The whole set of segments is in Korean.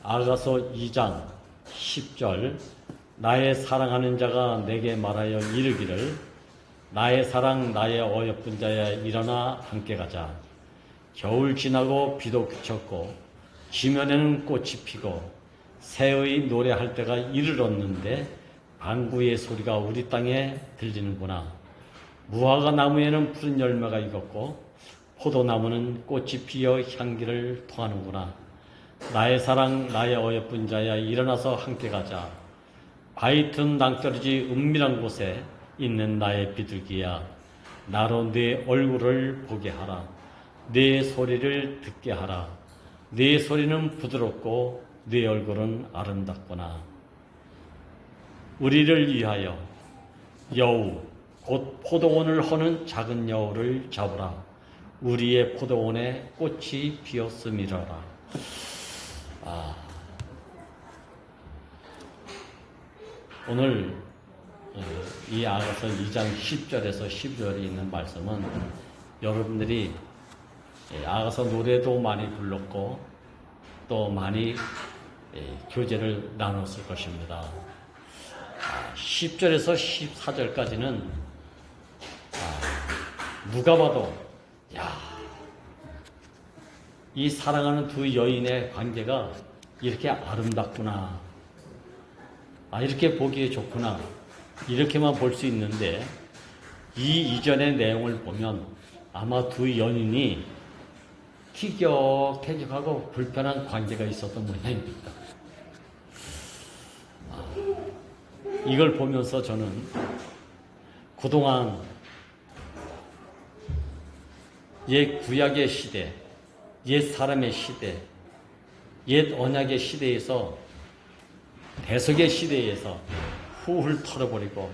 아가서 2장 10절 나의 사랑하는 자가 내게 말하여 이르기를 나의 사랑 나의 어여쁜 자야 일어나 함께 가자. 겨울 지나고 비도 그쳤고 지면에는 꽃이 피고 새의 노래할 때가 이르렀는데 방구의 소리가 우리 땅에 들리는구나. 무화과 나무에는 푸른 열매가 익었고 포도나무는 꽃이 피어 향기를 토하는구나. 나의 사랑 나의 어여쁜 자야 일어나서 함께 가자. 바위 틈 낭떠러지 은밀한 곳에 있는 나의 비둘기야 나로 네 얼굴을 보게 하라. 네 소리를 듣게 하라. 네 소리는 부드럽고 네 얼굴은 아름답구나. 우리를 위하여 여우 곧 포도원을 허는 작은 여우를 잡으라. 우리의 포도원에 꽃이 피었음이라라. 오늘 이 아가서 2장 10절에서 12절에 있는 말씀은 여러분들이 아가서 노래도 많이 불렀고 또 많이 교제를 나눴을 것입니다. 10절에서 14절까지는 누가 봐도 이 사랑하는 두 여인의 관계가 이렇게 아름답구나, 이렇게 보기에 좋구나, 이렇게만 볼 수 있는데 이 이전의 내용을 보면 아마 두 연인이 티격태격하고 불편한 관계가 있었던 모양입니다. 이걸 보면서 저는 그동안 옛 구약의 시대, 옛 사람의 시대, 옛 언약의 시대에서 대속의 시대에서 훌훌 털어버리고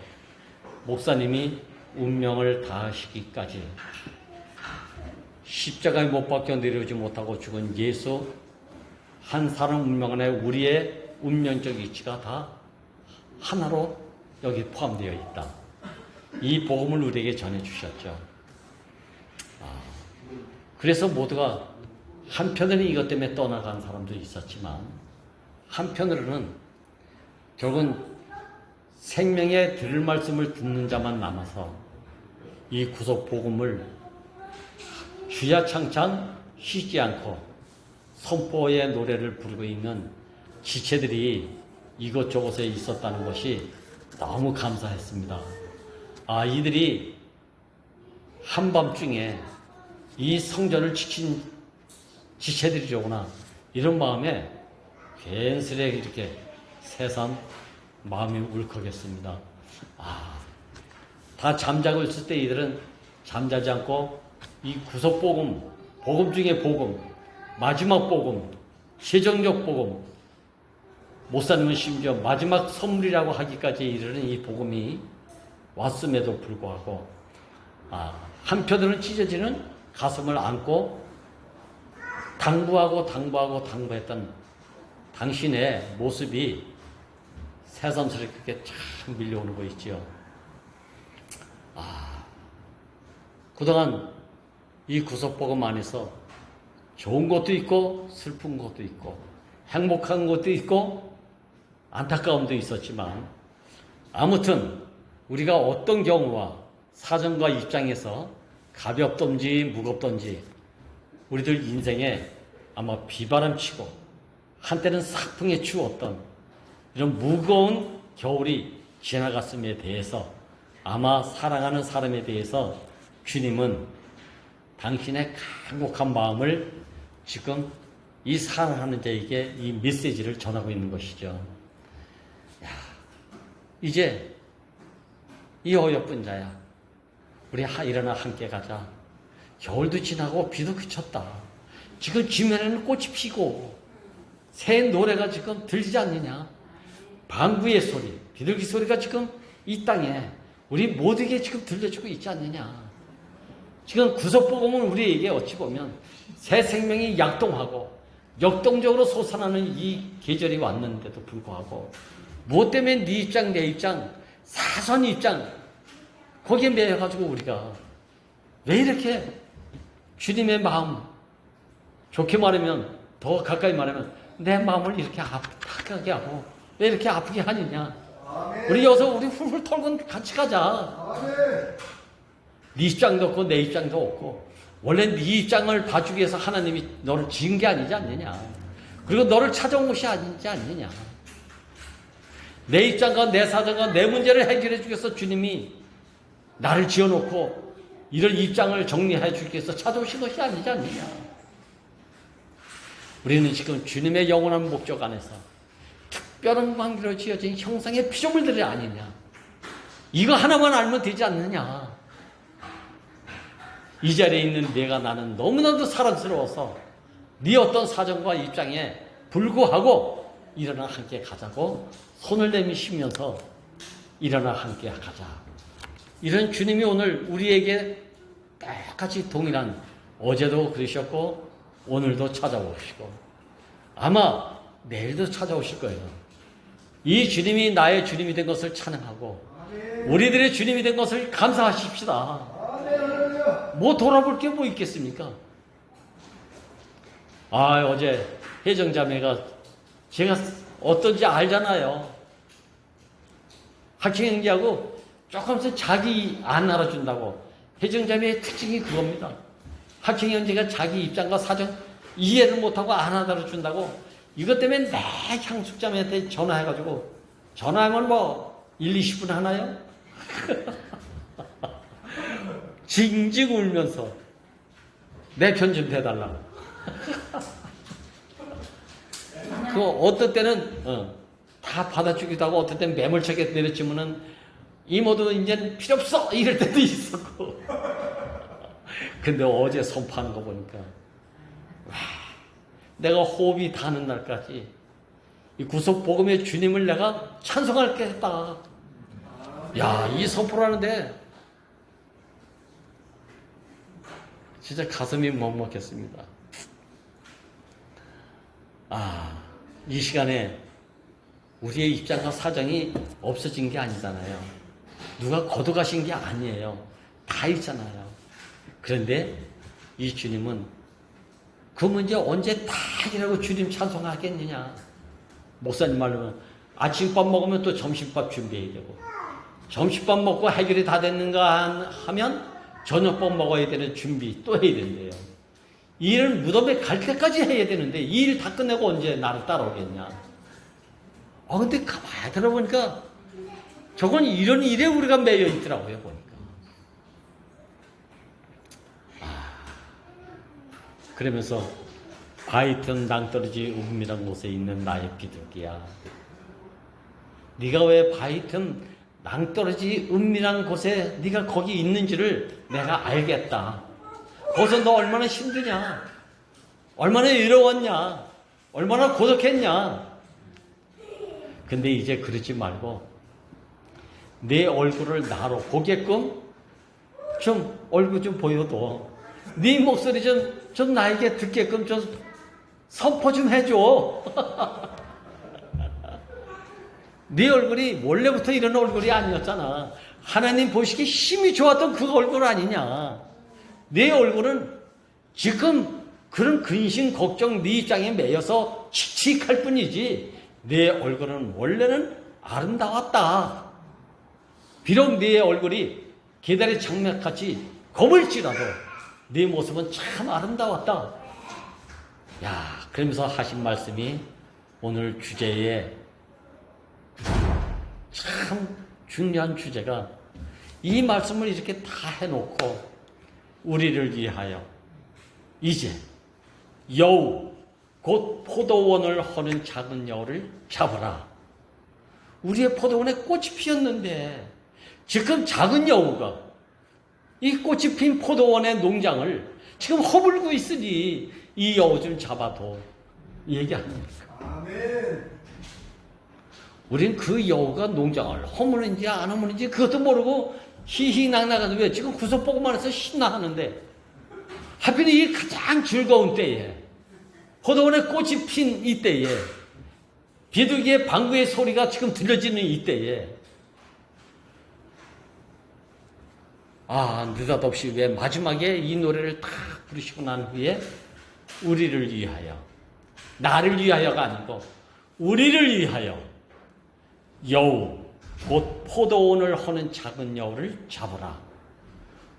목사님이 운명을 다하시기까지 십자가에 못 박혀 내려오지 못하고 죽은 예수 한 사람 운명 안에 우리의 운명적 이치가 다 하나로 여기 포함되어 있다. 이 복음을 우리에게 전해주셨죠. 그래서 모두가 한편으로는 이것 때문에 떠나간 사람도 있었지만 한편으로는 결국은 생명의 들을 말씀을 듣는 자만 남아서 이 구속 복음을 주야창창 쉬지 않고 선포의 노래를 부르고 있는 지체들이 이곳저곳에 있었다는 것이 너무 감사했습니다. 이들이 한밤중에 이 성전을 지킨 지체들이로구나, 이런 마음에 괜스레 이렇게 새삼 마음이 울컥했습니다. 다 잠자고 있을 때 이들은 잠자지 않고 이 구속복음, 복음 중에 복음, 마지막 복음, 최종적 복음, 목사님은 심지어 마지막 선물이라고 하기까지 이르는 이 복음이 왔음에도 불구하고 한편으로는 찢어지는 가슴을 안고 당부했던 당신의 모습이 새삼스럽게 참 밀려오는 거 있지요. 그동안 이 구속복음 안에서 좋은 것도 있고 슬픈 것도 있고 행복한 것도 있고 안타까움도 있었지만 아무튼 우리가 어떤 경우와 사정과 입장에서 가볍던지 무겁던지 우리들 인생에 아마 비바람치고 한때는 사풍에 추웠던 이런 무거운 겨울이 지나갔음에 대해서 아마 사랑하는 사람에 대해서 주님은 당신의 간곡한 마음을 지금 이 사랑하는 자에게 이 메시지를 전하고 있는 것이죠. 이제 이 어여쁜 자야, 우리 일어나 함께 가자. 겨울도 지나고 비도 그쳤다. 지금 지면에는 꽃이 피고 새 노래가 지금 들리지 않느냐. 방구의 소리, 비둘기 소리가 지금 이 땅에 우리 모두에게 지금 들려주고 있지 않느냐. 지금 구속복음은 우리에게 어찌 보면 새 생명이 약동하고 역동적으로 솟아나는 이 계절이 왔는데도 불구하고 무엇 때문에 네 입장 내 입장 사선 입장 거기에 매여가지고 우리가 왜 이렇게 주님의 마음, 좋게 말하면 더 가까이 말하면 내 마음을 이렇게 아프게 하고 왜 이렇게 아프게 하느냐. 우리 여기서 우리 훌훌 털고 같이 가자. 네 입장도 없고 내 입장도 없고 원래 네 입장을 봐주기 위해서 하나님이 너를 지은 게 아니지 않느냐. 그리고 너를 찾아온 것이 아니지 않느냐. 내 입장과 내 사정과 내 문제를 해결해 주기 위해서 주님이 나를 지어놓고 이런 입장을 정리해 주기 위해서 찾아오신 것이 아니지 않느냐. 우리는 지금 주님의 영원한 목적 안에서 특별한 관계로 지어진 형상의 피조물들이 아니냐. 이거 하나만 알면 되지 않느냐. 이 자리에 있는 내가 나는 너무나도 사랑스러워서 네 어떤 사정과 입장에 불구하고 일어나 함께 가자고 손을 내미시면서 일어나 함께 가자. 이런 주님이 오늘 우리에게 똑같이 동일한 어제도 그러셨고 오늘도 찾아오시고 아마 내일도 찾아오실 거예요. 이 주님이 나의 주님이 된 것을 찬양하고 우리들의 주님이 된 것을 감사하십시다. 뭐 돌아볼 게 뭐 있겠습니까? 어제 혜정자매가 제가 어떤지 알잖아요. 학생 형제하고 조금씩 자기 안 알아준다고. 혜정자매의 특징이 그겁니다. 학생 형제가 자기 입장과 사정 이해를 못하고 안 알아준다고. 이것 때문에 매 향숙자매한테 전화해가지고 전화하면 뭐 1, 20분 하나요? 징징 울면서 내 편 좀 대달라고. 그 어떤 때는 다 받아주기도 하고 어떤 때는 매몰차게 내려치면은 이모도 이제 필요 없어 이럴 때도 있었고. 근데 어제 선포하는 거 보니까 와, 내가 호흡이 닿는 날까지 이 구속 복음의 주님을 내가 찬송할게 했다. 야, 이 선포를 하는데 진짜 가슴이 먹먹했습니다. 이 시간에 우리의 입장과 사정이 없어진 게 아니잖아요. 누가 거둬가신 게 아니에요. 다 있잖아요. 그런데 이 주님은 그 문제 언제 다 해결하고 주님 찬송하겠느냐. 목사님 말로는 아침밥 먹으면 또 점심밥 준비해야 되고 점심밥 먹고 해결이 다 됐는가 하면 저녁밥 먹어야 되는 준비 또 해야 된대요. 이 일을 무덤에 갈 때까지 해야 되는데 이 일 다 끝내고 언제 나를 따라오겠냐. 근데 가만히 들어보니까 저건 이런 일에 우리가 매여 있더라고요, 보니까. 그러면서 바위틈 낭떠러지 우음이란 곳에 있는 나의 비둘기야. 네가 왜 바위틈 낭떠러지 은밀한 곳에 네가 거기 있는지를 내가 알겠다. 거기서 너 얼마나 힘드냐, 얼마나 외로웠냐, 얼마나 고독했냐. 근데 이제 그러지 말고 내 얼굴을 나로 보게끔 좀 얼굴 좀 보여도 네 목소리 좀 나에게 듣게끔 좀 선포 좀 해줘. 네 얼굴이 원래부터 이런 얼굴이 아니었잖아. 하나님 보시기에 힘이 좋았던 그 얼굴 아니냐. 내 얼굴은 지금 그런 근심 걱정 네 입장에 매여서 칙칙할 뿐이지 내 얼굴은 원래는 아름다웠다. 비록 네 얼굴이 계달의 장막같이 검을지라도 네 모습은 참 아름다웠다. 야, 그러면서 하신 말씀이 오늘 주제에 참 중요한 주제가 이 말씀을 이렇게 다 해놓고 우리를 위하여 이제 여우 곧 포도원을 허는 작은 여우를 잡으라. 우리의 포도원에 꽃이 피었는데 지금 작은 여우가 이 꽃이 핀 포도원의 농장을 지금 허물고 있으니 이 여우 좀 잡아도 얘기 아닙니까? 아멘. 우린 그 여우가 농장을 허무는지 안 허무는지 그것도 모르고 희희낙낙하서 왜 지금 구속 보고만 해서 신나하는데 하필 이 가장 즐거운 때에 포도원에 꽃이 핀 이때에 비둘기의 방구의 소리가 지금 들려지는 이때에 느닷없이 왜 마지막에 이 노래를 다 부르시고 난 후에 우리를 위하여 나를 위하여가 아니고 우리를 위하여 여우 곧 포도원을 허는 작은 여우를 잡으라.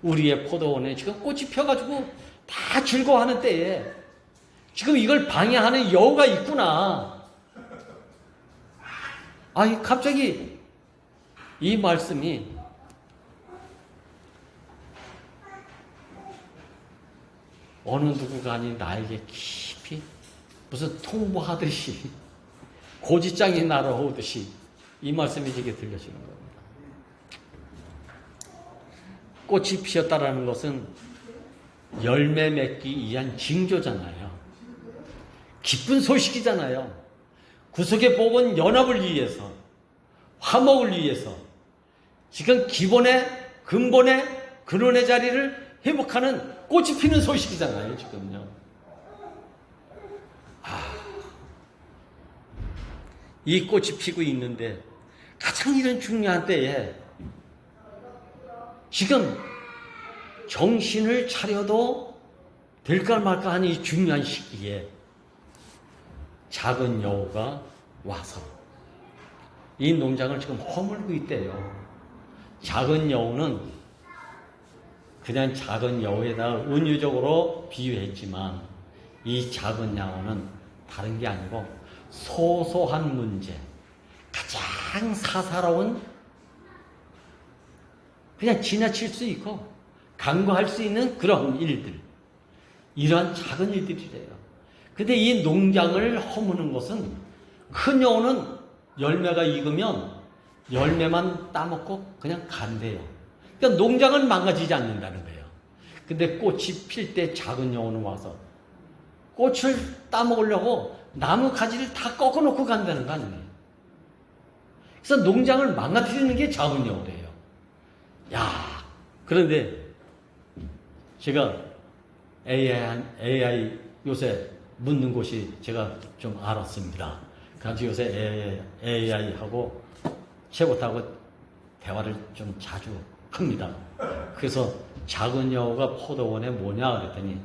우리의 포도원에 지금 꽃이 펴가지고 다 즐거워하는 때에 지금 이걸 방해하는 여우가 있구나. 아니 갑자기 이 말씀이 어느 누구가 아닌 나에게 깊이 무슨 통보하듯이 고지장이 날아오듯이 이 말씀이 제게 들려지는 겁니다. 꽃이 피었다라는 것은 열매 맺기 위한 징조잖아요. 기쁜 소식이잖아요. 구속의 복은 연합을 위해서, 화목을 위해서, 지금 기본의 근본의 근원의 자리를 회복하는 꽃이 피는 소식이잖아요. 지금요. 이 꽃이 피고 있는데 가장 이런 중요한 때에 지금 정신을 차려도 될까 말까 하는 이 중요한 시기에 작은 여우가 와서 이 농장을 지금 허물고 있대요. 작은 여우는 그냥 작은 여우에다가 은유적으로 비유했지만 이 작은 여우는 다른 게 아니고 소소한 문제, 가장 사사로운 그냥 지나칠 수 있고 간과할 수 있는 그런 일들, 이러한 작은 일들이래요. 근데 이 농장을 허무는 것은 큰 여우는 열매가 익으면 열매만 따먹고 그냥 간대요. 그러니까 농장은 망가지지 않는다는 거예요. 근데 꽃이 필 때 작은 여우는 와서 꽃을 따먹으려고 나무 가지를 다 꺾어놓고 간다는 거 아니에요. 그래서 농장을 망가뜨리는 게 작은 여우래요. 야, 그런데 제가 AI 요새 묻는 곳이 제가 좀 알았습니다. 그래서 요새 AI하고 최고타고 대화를 좀 자주 합니다. 그래서 작은 여우가 포도원에 뭐냐 그랬더니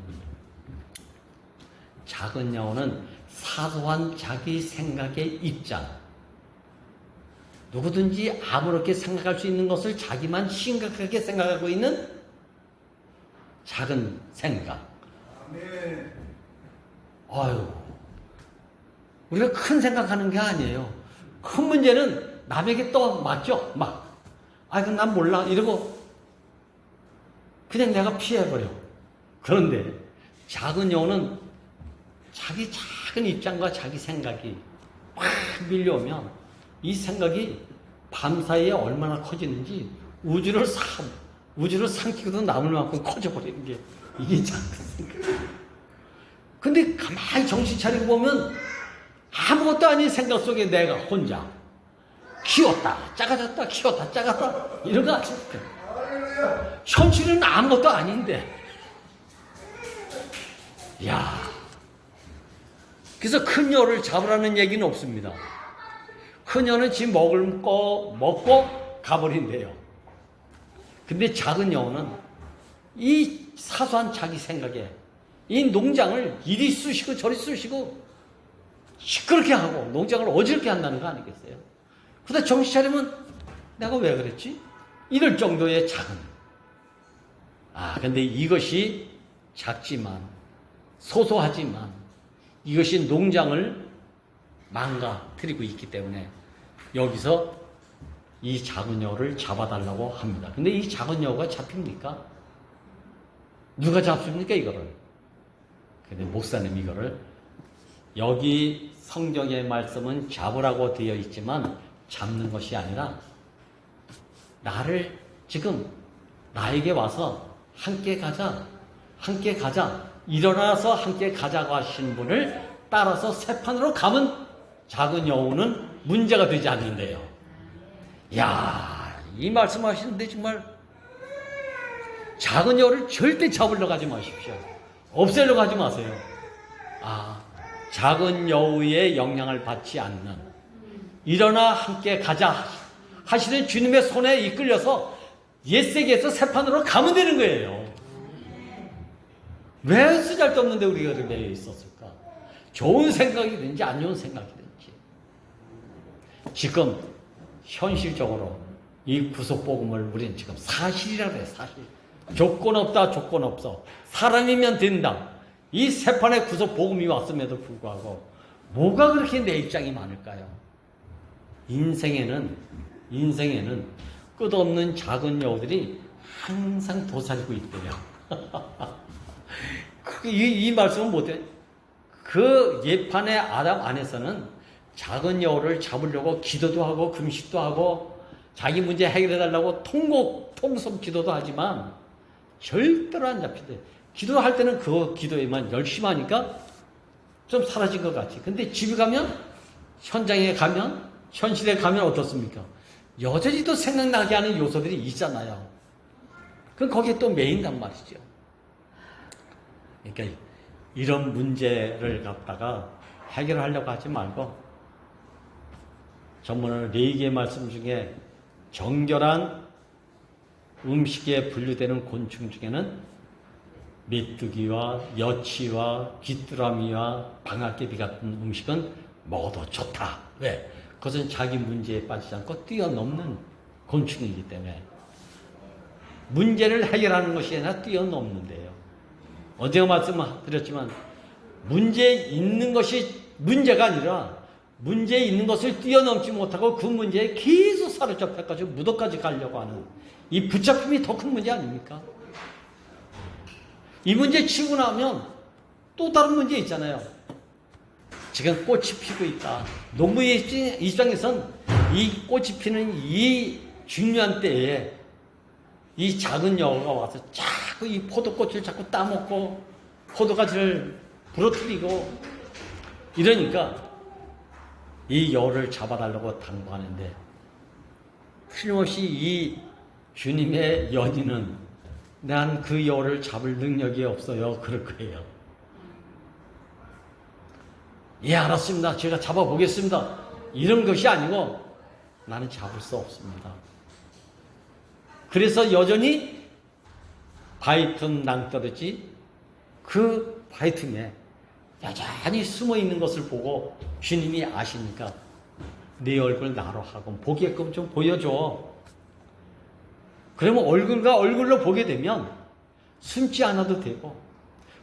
작은 여우는 사소한 자기 생각의 입장, 누구든지 아무렇게 생각할 수 있는 것을 자기만 심각하게 생각하고 있는 작은 생각. 아유, 우리가 큰 생각하는 게 아니에요. 큰 문제는 남에게 또 맞죠? 막, 그럼 난 몰라 이러고 그냥 내가 피해버려. 그런데 작은 여우는 자기 작은 입장과 자기 생각이 막 밀려오면 이 생각이 밤사이에 얼마나 커지는지 우주를 삼키고도 남을 만큼 커져버리는 게 이게 작은 생각. 근데 가만히 정신 차리고 보면 아무것도 아닌 생각 속에 내가 혼자 키웠다 작아졌다 키웠다 작았다 이런 거 아닙니까? 현실은 아무것도 아닌데. 야, 그래서 큰 여우를 잡으라는 얘기는 없습니다. 큰 여우는 지 먹을 거 먹고 가버린대요. 근데 작은 여우는 이 사소한 자기 생각에 이 농장을 이리 쑤시고 저리 쑤시고 시끄럽게 하고 농장을 어지럽게 한다는 거 아니겠어요? 그러다 정신 차리면 내가 왜 그랬지? 이럴 정도의 작은. 근데 이것이 작지만 소소하지만 이것이 농장을 망가뜨리고 있기 때문에 여기서 이 작은 여우를 잡아달라고 합니다. 근데 이 작은 여우가 잡힙니까? 누가 잡습니까 이거를? 근데 목사님 이거를 여기 성경의 말씀은 잡으라고 되어 있지만 잡는 것이 아니라 나를 지금 나에게 와서 함께 가자 일어나서 함께 가자고 하신 분을 따라서 새판으로 가면 작은 여우는 문제가 되지 않는데요. 야, 이 말씀하시는데 정말 작은 여우를 절대 잡으려고 하지 마십시오. 없애려고 하지 마세요. 작은 여우의 영향을 받지 않는 일어나 함께 가자 하시는 주님의 손에 이끌려서 옛세계에서 새판으로 가면 되는 거예요. 왜 쓰잘데없는데 우리가 매여 있었을까? 좋은 생각이든지 안 좋은 생각이든지 지금 현실적으로 이 구속복음을 우리는 지금 사실이라고 해요. 사실. 조건 없다. 조건 없어. 사람이면 된다. 이 세 판의 구속복음이 왔음에도 불구하고 뭐가 그렇게 내 입장이 많을까요? 인생에는 끝없는 작은 여우들이 항상 도사리고 있대요. 이 말씀은 못해. 그 예판의 아담 안에서는 작은 여우를 잡으려고 기도도 하고 금식도 하고 자기 문제 해결해달라고 통속 기도도 하지만 절대로 안 잡히대. 기도할 때는 그 기도에만 열심히 하니까 좀 사라진 것 같지. 근데 집에 가면, 현장에 가면, 현실에 가면 어떻습니까? 여전히 또 생각나게 하는 요소들이 있잖아요. 그럼 거기에 또 매인단 말이죠. 그러니까 이런 문제를 갖다가 해결하려고 하지 말고 전문은 4개의 말씀 중에 정결한 음식에 분류되는 곤충 중에는 메뚜기와 여치와 귀뚜라미와 방앗개비 같은 음식은 먹어도 좋다. 왜? 그것은 자기 문제에 빠지지 않고 뛰어넘는 곤충이기 때문에 문제를 해결하는 것이 아니라 뛰어넘는데요. 어제가 말씀드렸지만 문제에 있는 것이 문제가 아니라 문제에 있는 것을 뛰어넘지 못하고 그 문제에 계속 사로잡혀가지고 무덤까지 가려고 하는 이 붙잡힘이 더 큰 문제 아닙니까? 이 문제 치고 나면 또 다른 문제 있잖아요. 지금 꽃이 피고 있다. 농부의 입장에선 이 꽃이 피는 이 중요한 때에 이 작은 여우가 와서 자꾸 이 포도꽃을 자꾸 따먹고 포도가지를 부러뜨리고 이러니까 이 여우를 잡아달라고 당부하는데 틀림없이 이 주님의 연인은 난 그 여우를 잡을 능력이 없어요. 그럴 거예요. 예, 알았습니다. 제가 잡아보겠습니다. 이런 것이 아니고 나는 잡을 수 없습니다. 그래서 여전히 바위 틈 낭떠러지 그 바위 틈에 여전히 숨어 있는 것을 보고 주님이 아시니까 내 얼굴 나로 하고 보게끔 좀 보여줘. 그러면 얼굴과 얼굴로 보게 되면 숨지 않아도 되고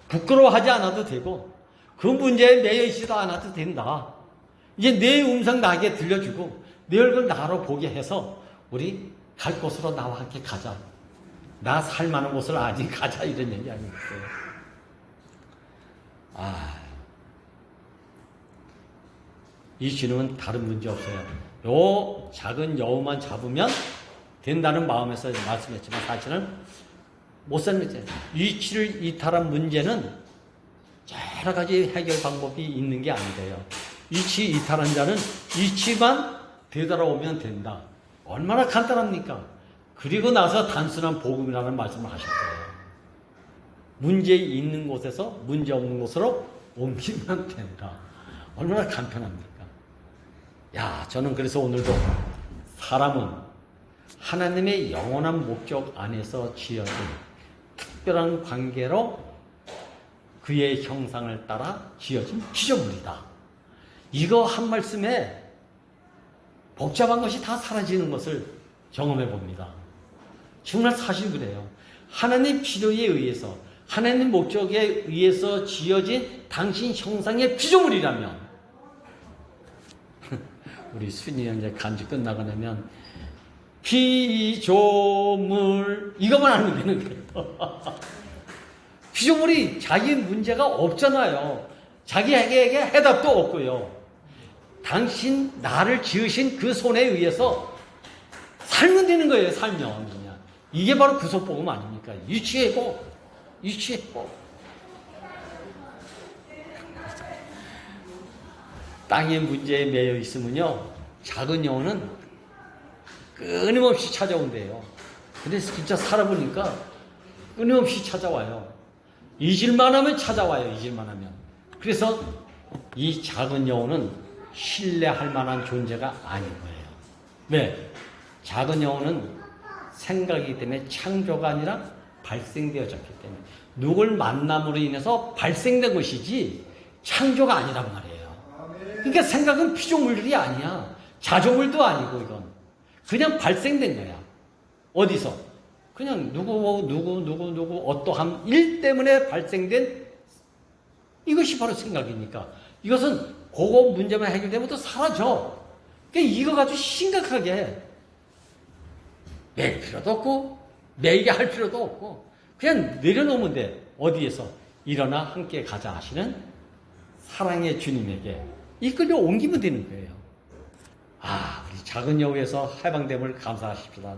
부끄러워하지 않아도 되고 그 문제에 매여 있지도 않아도 된다. 이제 내 음성 나에게 들려주고 내 얼굴 나로 보게 해서 우리 갈 곳으로 나와 함께 가자. 나 살만한 곳을 아직 가자. 이런 얘기 아니겠어요. 이 주님은 다른 문제 없어요. 요 작은 여우만 잡으면 된다는 마음에서 말씀했지만 사실은 못 사는 문제. 이치를 이탈한 문제는 여러 가지 해결 방법이 있는 게 아니래요. 이치 이탈한 자는 이치만 되돌아오면 된다. 얼마나 간단합니까? 그리고 나서 단순한 복음이라는 말씀을 하셨어요. 문제 있는 곳에서 문제 없는 곳으로 옮기면 된다. 얼마나 간편합니까? 야, 저는 그래서 오늘도 사람은 하나님의 영원한 목적 안에서 지어진 특별한 관계로 그의 형상을 따라 지어진 피조물이다. 이거 한 말씀에 복잡한 것이 다 사라지는 것을 경험해 봅니다. 정말 사실 그래요. 하나님 필요에 의해서 하나님 목적에 의해서 지어진 당신 형상의 피조물이라면 우리 순이 형제 간주 끝나고 나면 피조물 이것만 알면 되는 거예요. 피조물이 자기 문제가 없잖아요. 자기에게 해답도 없고요. 당신 나를 지으신 그 손에 의해서 살면 되는 거예요. 살면 그냥. 이게 바로 구속복음 아닙니까? 유치해고 땅의 문제에 매여 있으면요 작은 영혼은 끊임없이 찾아온대요. 근데 진짜 살아보니까 끊임없이 찾아와요. 잊을만 하면 찾아와요. 잊을만 하면. 그래서 이 작은 영혼은 신뢰할 만한 존재가 아닌 거예요. 왜? 작은 영혼은 생각이기 때문에 창조가 아니라 발생되어졌기 때문에 누굴 만남으로 인해서 발생된 것이지 창조가 아니란 말이에요. 그러니까 생각은 피조물들이 아니야. 자조물도 아니고 이건 그냥 발생된 거야. 어디서? 그냥 누구 어떠한 일 때문에 발생된 이것이 바로 생각이니까 이것은 그거 문제만 해결되면 또 사라져. 그러니까 이거 가지고 심각하게 낼 필요도 없고 매이게 할 필요도 없고 그냥 내려놓으면 돼. 어디에서? 일어나 함께 가자 하시는 사랑의 주님에게 이끌려 옮기면 되는 거예요. 우리 작은 여우에서 해방됨을 감사하십시다.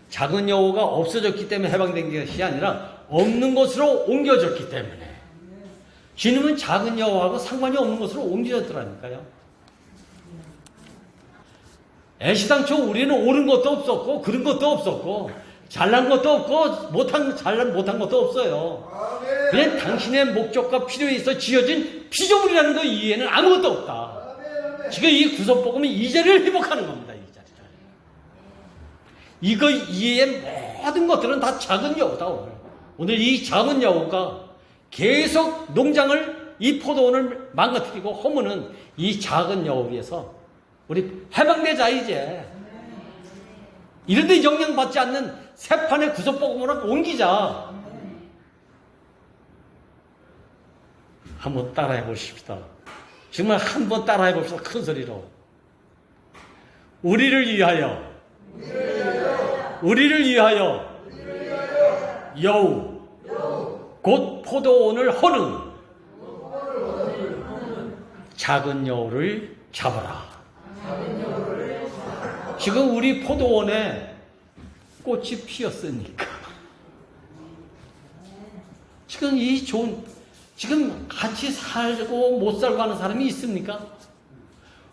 작은 여우가 없어졌기 때문에 해방된 것이 아니라 없는 곳으로 옮겨졌기 때문에 주님은 작은 여우하고 상관이 없는 곳으로 옮겨졌더라니까요. 애시당초 우리는 옳은 것도 없었고 그런 것도 없었고 잘난 것도 없고 못한 것도 없어요. 그냥 당신의 목적과 필요에 있어 지어진 피조물이라는 거 이외에는 아무것도 없다. 지금 이 구속복음은 이 자리를 회복하는 겁니다. 이 자리를. 이거 이외의 모든 것들은 다 작은 여우다. 오늘 이 작은 여우가 계속 농장을 이 포도원을 망가뜨리고 허무는 이 작은 여우 위해서 우리 해방되자 이제. 이런데 영향받지 않는 새 판의 구속복음으로 옮기자. 한번 따라해 보십시다. 정말 한번 따라해 봅시다. 큰 소리로. 우리를 위하여 여우 곧 포도원을 허는 작은 여우를 잡아라. 지금 우리 포도원에 꽃이 피었으니까 지금 같이 살고 못 살고 하는 사람이 있습니까?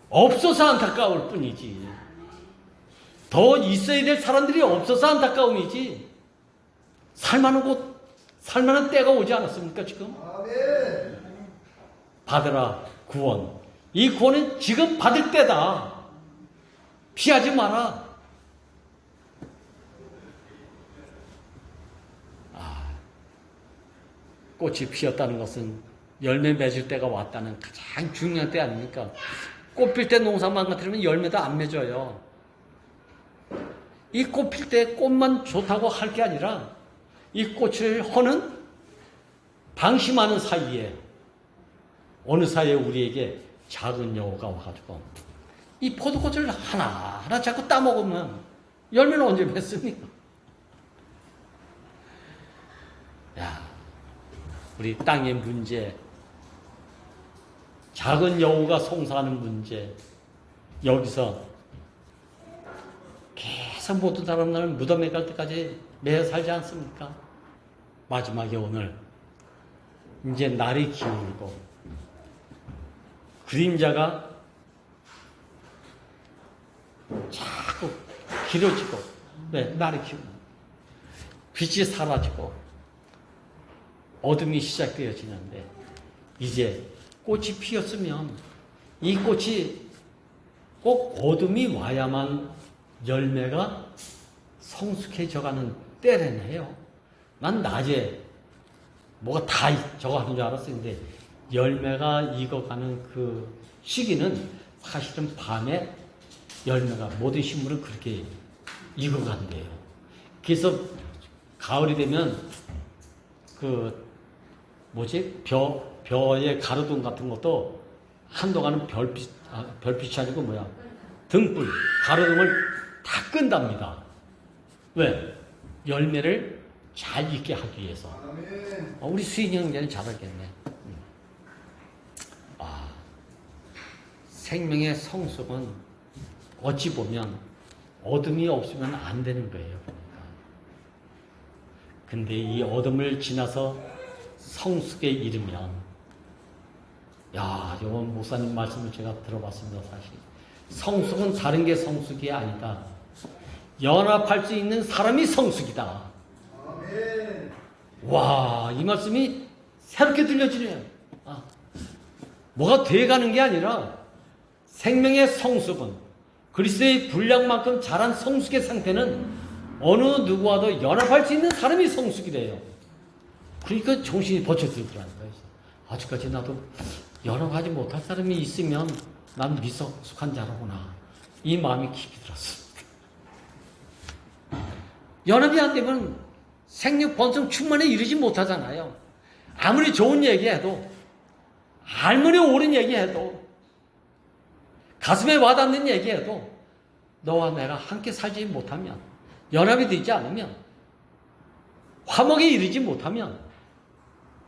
없어서 안타까울 뿐이지. 더 있어야 될 사람들이 없어서 안타까움이지. 살만한 때가 오지 않았습니까, 지금? 받으라, 구원. 이 구원은 지금 받을 때다. 피하지 마라. 꽃이 피었다는 것은 열매 맺을 때가 왔다는 가장 중요한 때 아닙니까? 꽃 필 때 농사만 같으면 열매도 안 맺어요. 이 꽃 필 때 꽃만 좋다고 할 게 아니라 이 꽃을 허는 방심하는 사이에 어느 사이에 우리에게 작은 여우가 와가지고 이 포도꽃을 하나하나 자꾸 따먹으면 열매는 언제 맺습니까? 우리 땅의 문제, 작은 여우가 송사하는 문제, 여기서 계속 모두 다른 날 무덤에 갈 때까지 매여 살지 않습니까? 마지막에 오늘 이제 날이 기울고 그림자가 자꾸 길어지고 날이 기울고 빛이 사라지고 어둠이 시작되어지는데 이제 꽃이 피었으면 이 꽃이 꼭 어둠이 와야만 열매가 성숙해져가는 때래네요. 난 낮에 뭐가 다 저거 하는 줄 알았어요. 근데 열매가 익어가는 그 시기는 사실은 밤에 열매가 모든 식물은 그렇게 익어간대요. 그래서 가을이 되면 벼의 가로등 같은 것도 한동안은 별빛이 아니고 등불, 가로등을 다 끈답니다. 왜? 열매를 잘 익게 하기 위해서. 우리 수인이 형제는 잘 알겠네. 생명의 성숙은 어찌 보면 어둠이 없으면 안 되는 거예요. 근데 이 어둠을 지나서 성숙에 이르면, 요번 목사님 말씀을 제가 들어봤습니다, 사실. 성숙은 다른 게 성숙이 아니다. 연합할 수 있는 사람이 성숙이다. 와, 이 말씀이 새롭게 들려지네요. 뭐가 돼가는 게 아니라 생명의 성숙은 그리스도의 분량만큼 자란 성숙의 상태는 어느 누구와도 연합할 수 있는 사람이 성숙이 돼요. 그러니까 정신이 버텨들더라는 거예요. 아직까지 나도 연합하지 못할 사람이 있으면 난 미성숙한 자로구나. 이 마음이 깊이 들었습니다. 연합이 안 되면 생육 번성 충만에 이르지 못하잖아요. 아무리 좋은 얘기해도, 할머니 옳은 얘기해도, 가슴에 와닿는 얘기해도 너와 내가 함께 살지 못하면, 연합이 되지 않으면, 화목에 이르지 못하면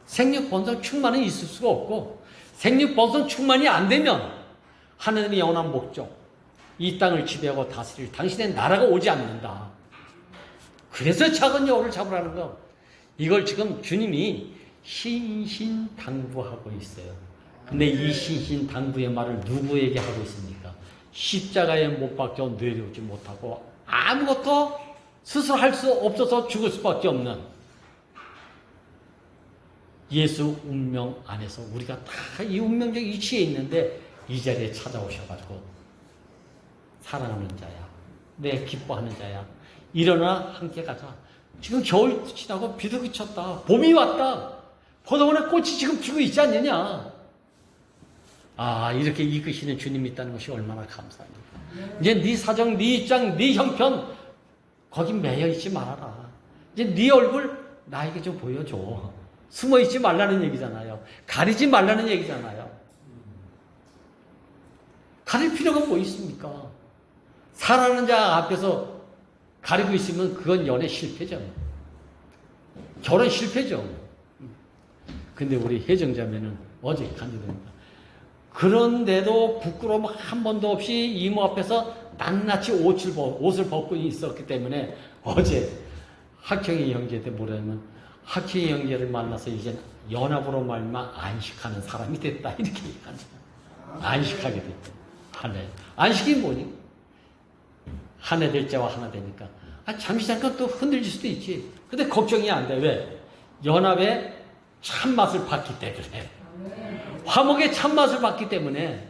생육 번성 충만은 있을 수가 없고, 생육 번성 충만이 안 되면 하나님의 영원한 목적, 이 땅을 지배하고 다스릴 당신의 나라가 오지 않는다. 그래서 작은 여우를 잡으라는 거. 이걸 지금 주님이 신신당부하고 있어요. 근데 이 신신당부의 말을 누구에게 하고 있습니까? 십자가에 못 박혀 내려오지 못하고 아무것도 스스로 할 수 없어서 죽을 수밖에 없는 예수 운명 안에서 우리가 다 이 운명적 이치에 있는데 이 자리에 찾아오셔가지고 사랑하는 자야, 내 기뻐하는 자야, 일어나 함께 가자. 지금 겨울 지나고 비도 그쳤다, 봄이 왔다, 포도원에 꽃이 지금 피고 있지 않느냐. 아, 이렇게 이끄시는 주님이 있다는 것이 얼마나 감사합니다. 이제 네 사정, 네 입장, 네 형편 거기 매여 있지 말아라. 이제 네 얼굴 나에게 좀 보여줘. 숨어 있지 말라는 얘기잖아요. 가리지 말라는 얘기잖아요. 가릴 필요가 뭐 있습니까? 사랑하는 자 앞에서 가리고 있으면 그건 연애 실패죠. 결혼 실패죠. 근데 우리 혜정자매는 어제 간증됩니다. 그런데도 부끄러움 한 번도 없이 이모 앞에서 낱낱이 옷을 벗고 있었기 때문에 어제 학형이 형제한테 뭐라면, 학형이 형제를 만나서 이제 연합으로 말마 안식하는 사람이 됐다, 이렇게 얘기하는 거예요. 안식하게 됐다. 하나. 안식이 뭐니? 하나 될 자와 하나 되니까. 잠시 잠깐 또 흔들릴 수도 있지. 근데 걱정이 안 돼. 왜? 연합의 참맛을 봤기 때문에. 화목의 참맛을 봤기 때문에.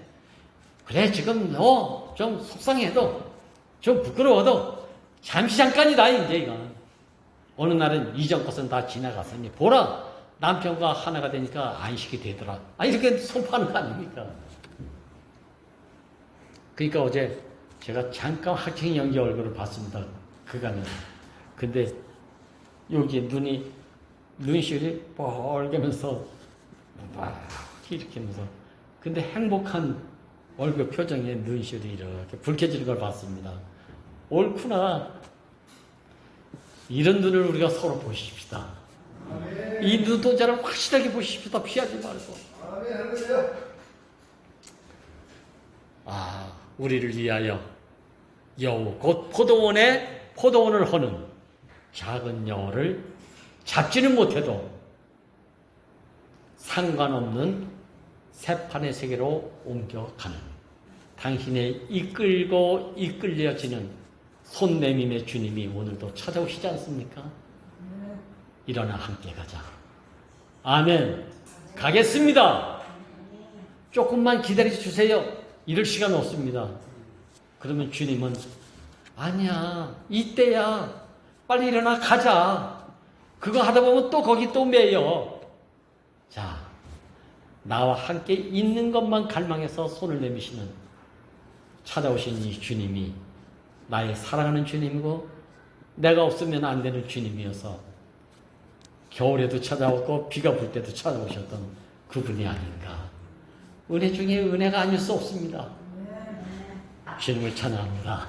그래, 지금 너 좀 속상해도, 좀 부끄러워도 잠시 잠깐이다, 이제 이건. 어느 날은 이전 것은 다 지나갔으니 보라, 남편과 하나가 되니까 안식이 되더라. 이렇게 선포하는 거 아닙니까? 그러니까 어제 제가 잠깐 학생 연기 얼굴을 봤습니다. 그간은. 근데 여기 눈시울이 뻘개면서 막 이렇게 하면서, 근데 행복한 얼굴 표정에 눈시울이 이렇게 붉혀지는 걸 봤습니다. 옳구나. 이런 눈을 우리가 서로 보십시다. 이 눈동자를 확실하게 보십시다. 피하지 말고. 우리를 위하여 여우, 곧 포도원을 허는 작은 여우를 잡지는 못해도 상관없는 새판의 세계로 옮겨가는, 당신의 이끌고 이끌려지는 손내밈의 주님이 오늘도 찾아오시지 않습니까? 일어나 함께 가자. 아멘. 가겠습니다. 조금만 기다려 주세요. 이럴 시간 없습니다. 그러면 주님은 아니야, 이때야, 빨리 일어나 가자. 그거 하다 보면 또 거기 또 매여. 자, 나와 함께 있는 것만 갈망해서 손을 내미시는 찾아오신 이 주님이 나의 사랑하는 주님이고 내가 없으면 안 되는 주님이어서 겨울에도 찾아오고 비가 불 때도 찾아오셨던 그분이 아닌가. 은혜 중에 은혜가 아닐 수 없습니다. 주님을 찬양합니다.